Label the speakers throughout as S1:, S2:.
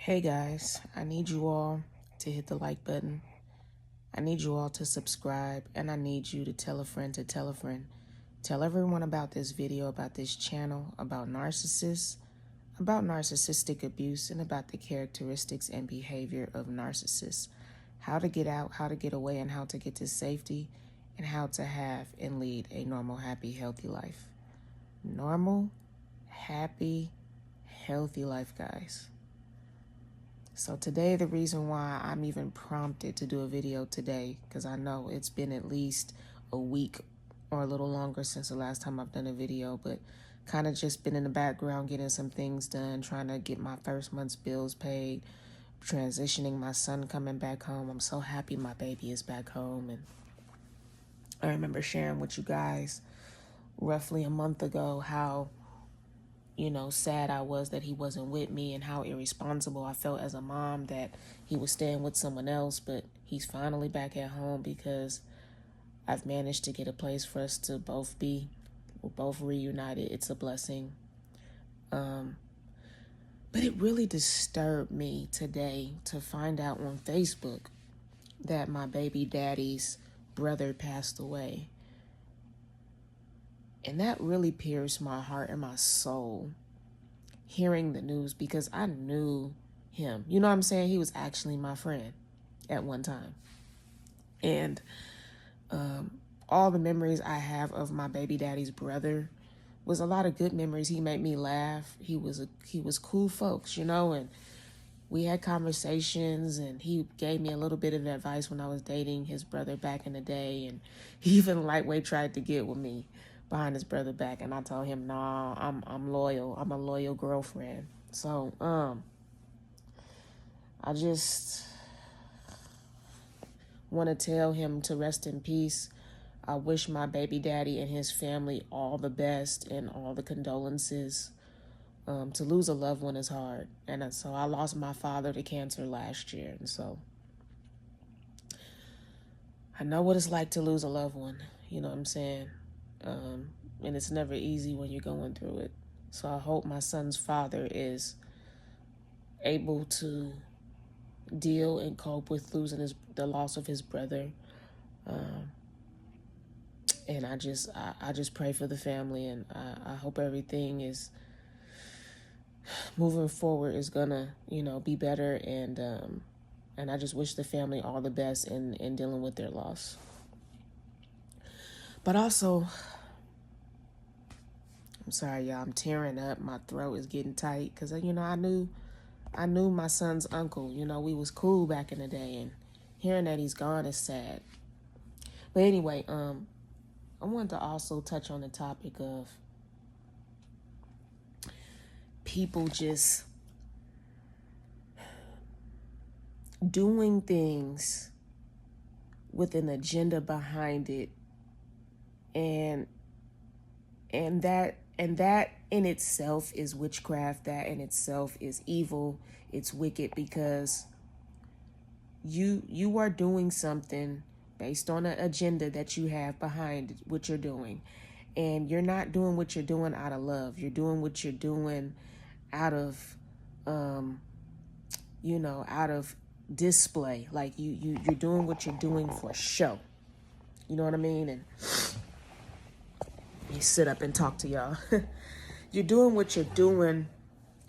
S1: Hey guys, I need you all to hit the like button. I need you all to subscribe, and I need you to tell a friend to tell a friend. Tell everyone about this video, about this channel, about narcissists, about narcissistic abuse, and about the characteristics and behavior of narcissists. How to get out, how to get away, and how to get to safety, and how to have and lead a normal, happy, healthy life. Normal, happy, healthy life, guys. So today, the reason why I'm even prompted to do a video today, because I know it's been at least a week or a little longer since the last time I've done a video, but kind of just been in the background getting some things done, trying to get my first month's bills paid, transitioning my son coming back home. I'm so happy my baby is back home. And I remember sharing with you guys roughly a month ago how sad I was that he wasn't with me and how irresponsible I felt as a mom that he was staying with someone else, but he's finally back at home because I've managed to get a place for us to both be. We're both reunited. It's a blessing. But it really disturbed me today to find out on Facebook that my baby daddy's brother passed away. And that really pierced my heart and my soul, hearing the news, because I knew him. You know what I'm saying? He was actually my friend at one time. And all the memories I have of my baby daddy's brother was a lot of good memories. He made me laugh. He was cool folks, and we had conversations, and he gave me a little bit of advice when I was dating his brother back in the day. And he even lightweight tried to get with me behind his brother back, and I told him, "Nah, I'm loyal. I'm a loyal girlfriend." So, I just want to tell him to rest in peace. I wish my baby daddy and his family all the best and all the condolences. To lose a loved one is hard. And so I lost my father to cancer last year. And so I know what it's like to lose a loved one. You know what I'm saying? And it's never easy when you're going through it. So I hope my son's father is able to deal and cope with losing the loss of his brother. And I just pray for the family, and I hope everything is moving forward is gonna, be better. And I just wish the family all the best in dealing with their loss. But also, I'm sorry, y'all, I'm tearing up. My throat is getting tight because, I knew my son's uncle. We was cool back in the day, and hearing that he's gone is sad. But anyway, I wanted to also touch on the topic of people just doing things with an agenda behind it, and that in itself is witchcraft. That in itself is evil. It's wicked, because you are doing something based on an agenda that you have behind what you're doing. And you're not doing what you're doing out of love. You're doing what you're doing out of out of display. Like you're doing what you're doing for show. You know what I mean? And you sit up and talk to y'all. You're doing what you're doing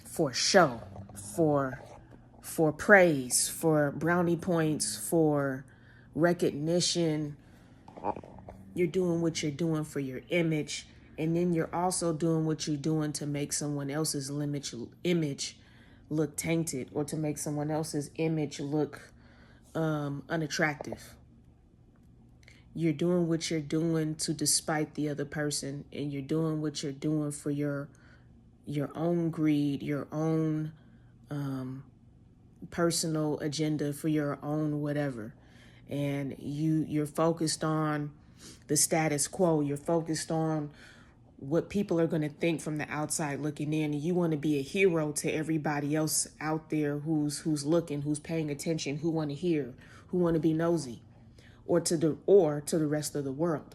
S1: for show, for praise, for brownie points, for recognition. You're doing what you're doing for your image, and then you're also doing what you're doing to make someone else's image look tainted, or to make someone else's image look unattractive. You're doing what you're doing to despite the other person, and you're doing what you're doing for your own greed, your own personal agenda, for your own whatever. And you're focused on the status quo. You're focused on what people are going to think from the outside looking in. And you want to be a hero to everybody else out there who's looking, who's paying attention, who want to hear, who want to be nosy, or to the rest of the world.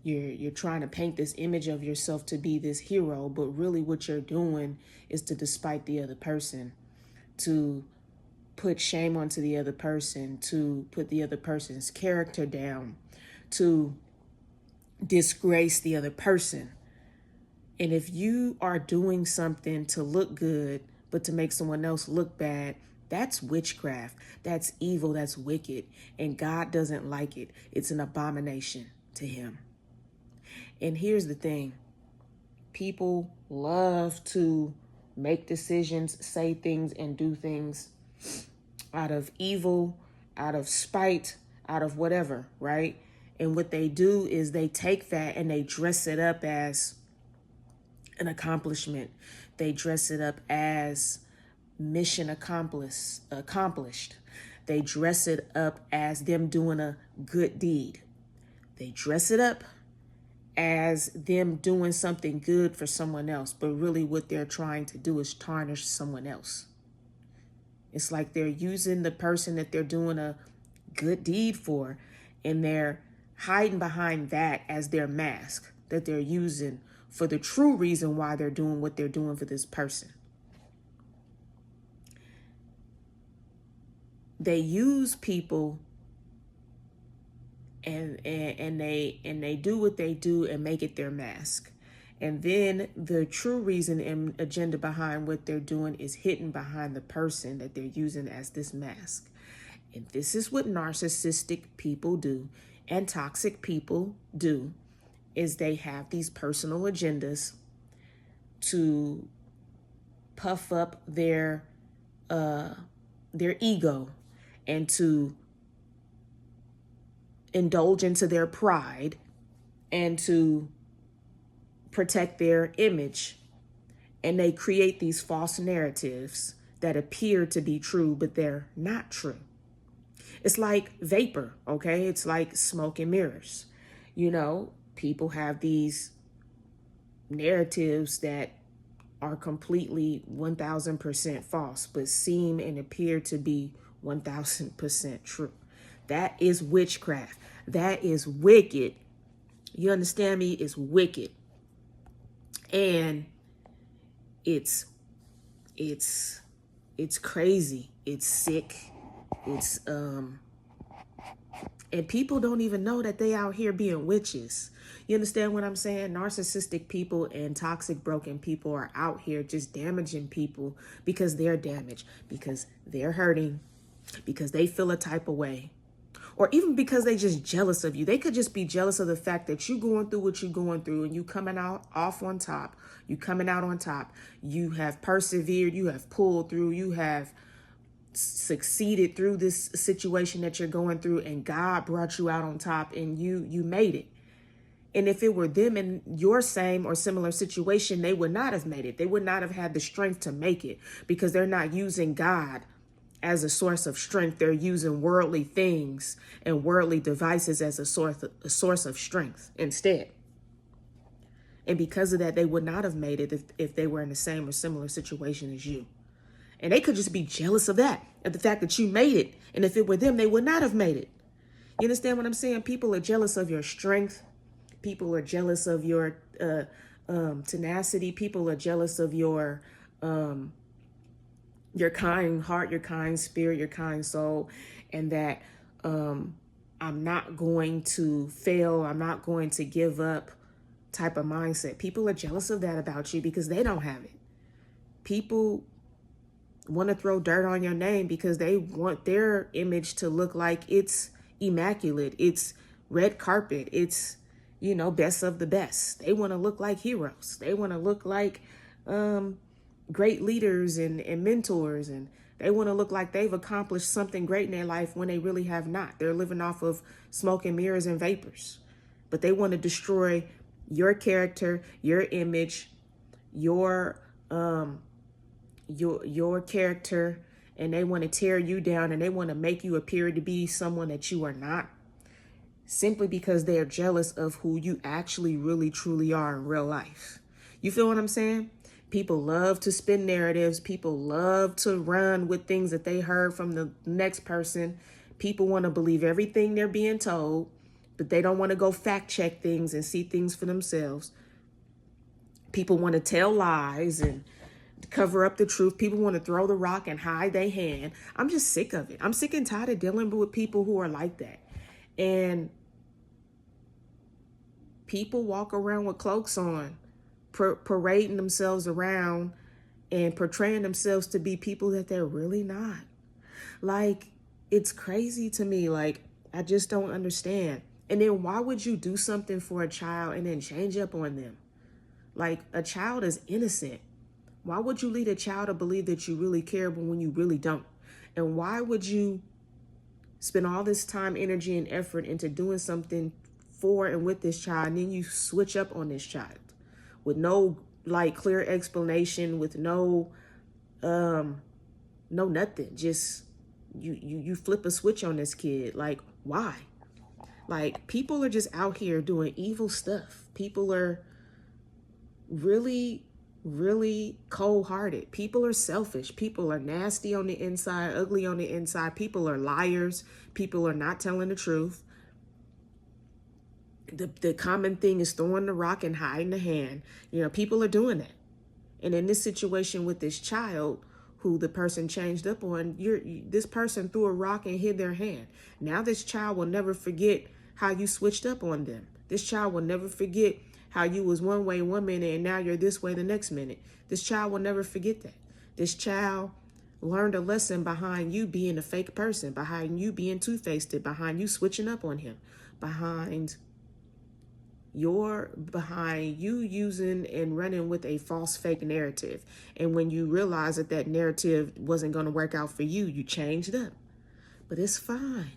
S1: You're trying to paint this image of yourself to be this hero, but really what you're doing is to despite the other person, to put shame onto the other person, to put the other person's character down, to disgrace the other person. And if you are doing something to look good, but to make someone else look bad, that's witchcraft. That's evil. That's wicked. And God doesn't like it. It's an abomination to him. And here's the thing. People love to make decisions, say things, and do things out of evil, out of spite, out of whatever, right? And what they do is they take that and they dress it up as an accomplishment. They dress it up as mission accomplished. They dress it up as them doing a good deed. They dress it up as them doing something good for someone else, but really what they're trying to do is tarnish someone else. It's like they're using the person that they're doing a good deed for, and they're hiding behind that as their mask that they're using for the true reason why they're doing what they're doing for this person. They use people and they do what they do and make it their mask. And then the true reason and agenda behind what they're doing is hidden behind the person that they're using as this mask. And this is what narcissistic people do and toxic people do, is they have these personal agendas to puff up their ego and to indulge into their pride and to protect their image. And they create these false narratives that appear to be true, but they're not true. It's like vapor, okay? It's like smoke and mirrors. You know, people have these narratives that are completely 1000% false, but seem and appear to be 1000% true. That is witchcraft. That is wicked. You understand me? It's wicked. And it's crazy. It's sick. It's and people don't even know that they out here being witches. You understand what I'm saying? Narcissistic people and toxic, broken people are out here just damaging people because they're damaged, because they're hurting, because they feel a type of way, or even because they just jealous of you. They could just be jealous of the fact that you going through what you're going through and you coming out off on top. You coming out on top. You have persevered. You have pulled through. You have succeeded through this situation that you're going through, and God brought you out on top, and you made it. And if it were them in your same or similar situation, they would not have made it. They would not have had the strength to make it, because they're not using God as a source of strength. They're using worldly things and worldly devices as a source of strength instead. And because of that, they would not have made it if they were in the same or similar situation as you. And they could just be jealous of that, of the fact that you made it. And if it were them, they would not have made it. You understand what I'm saying? People are jealous of your strength. People are jealous of your tenacity. People are jealous of your kind heart, your kind spirit, your kind soul. And that I'm not going to fail. I'm not going to give up type of mindset. People are jealous of that about you because they don't have it. People want to throw dirt on your name because they want their image to look like it's immaculate. It's red carpet. It's, you know, best of the best. They want to look like heroes. They want to look like great leaders and mentors. And they want to look like they've accomplished something great in their life when they really have not. They're living off of smoke and mirrors and vapors. But they want to destroy your character, your image, your character, and they want to tear you down, and they want to make you appear to be someone that you are not, simply because they're jealous of who you actually really truly are in real life. You feel what I'm saying? People love to spin narratives. People love to run with things that they heard from the next person. People want to believe everything they're being told, but they don't want to go fact check things and see things for themselves. People want to tell lies and cover up the truth. People want to throw the rock and hide their hand. I'm just sick of it. I'm sick and tired of dealing with people who are like that. And people walk around with cloaks on, parading themselves around and portraying themselves to be people that they're really not. Like, it's crazy to me. Like, I just don't understand. And then why would you do something for a child and then change up on them? Like, a child is innocent. Why would you lead a child to believe that you really care when you really don't? And why would you spend all this time, energy, and effort into doing something for and with this child, and then you switch up on this child with no like clear explanation, with no nothing? Just you flip a switch on this kid. Like, why? Like, people are just out here doing evil stuff. People are really cold-hearted. People are selfish. People are nasty on the inside, ugly on the inside. People are liars. People are not telling the truth. The common thing is throwing the rock and hiding the hand. You know, people are doing that. And in this situation with this child who the person changed up on, this person threw a rock and hid their hand. Now this child will never forget how you switched up on them. This child will never forget how you was one way one minute and now you're this way the next minute. This child will never forget that. This child learned a lesson behind you being a fake person, behind you being two-faced, behind you switching up on him, behind you using and running with a false fake narrative. And when you realize that that narrative wasn't going to work out for you, you changed up. But it's fine.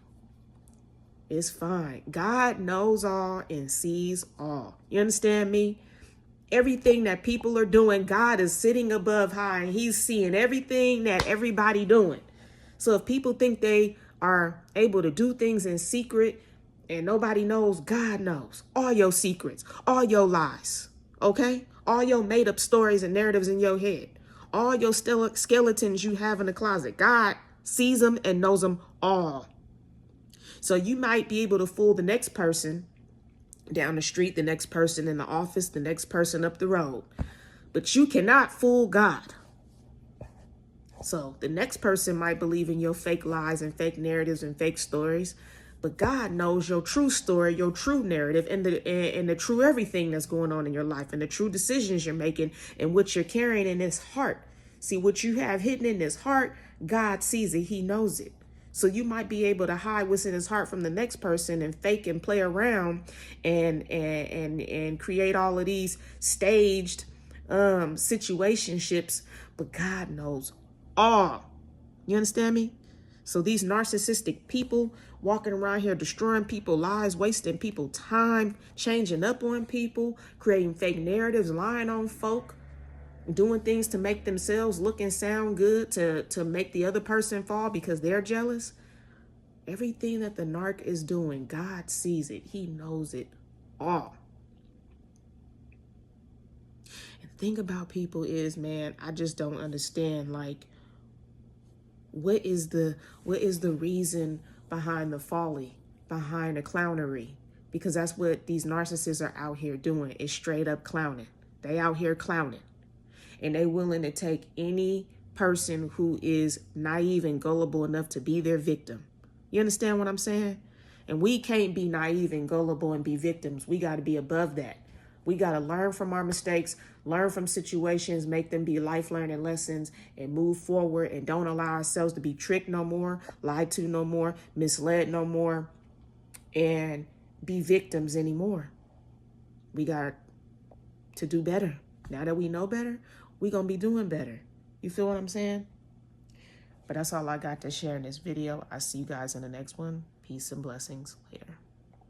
S1: It's fine. God knows all and sees all. You understand me? Everything that people are doing, God is sitting above high and he's seeing everything that everybody doing. So if people think they are able to do things in secret and nobody knows, God knows all your secrets, all your lies, okay? All your made up stories and narratives in your head, all your skeletons you have in the closet. God sees them and knows them all. So you might be able to fool the next person down the street, the next person in the office, the next person up the road, but you cannot fool God. So the next person might believe in your fake lies and fake narratives and fake stories, but God knows your true story, your true narrative, and the true everything that's going on in your life, and the true decisions you're making, and what you're carrying in this heart. See, what you have hidden in this heart, God sees it. He knows it. So you might be able to hide what's in his heart from the next person and fake and play around and create all of these staged situationships, but God knows all. You understand me? So these narcissistic people walking around here destroying people's lives, wasting people's time, changing up on people, creating fake narratives, lying on folk, doing things to make themselves look and sound good, to make the other person fall because they're jealous. Everything that the narc is doing, God sees it. He knows it all. And the thing about people is, man, I just don't understand, like, what is the reason behind the folly, behind the clownery? Because that's what these narcissists are out here doing, is straight up clowning. They out here clowning. And they willing to take any person who is naive and gullible enough to be their victim. You understand what I'm saying? And we can't be naive and gullible and be victims. We got to be above that. We got to learn from our mistakes, learn from situations, make them be life learning lessons, and move forward, and don't allow ourselves to be tricked no more, lied to no more, misled no more, and be victims anymore. We got to do better. Now that we know better, we're going to be doing better. You feel what I'm saying? But that's all I got to share in this video. I'll see you guys in the next one. Peace and blessings later.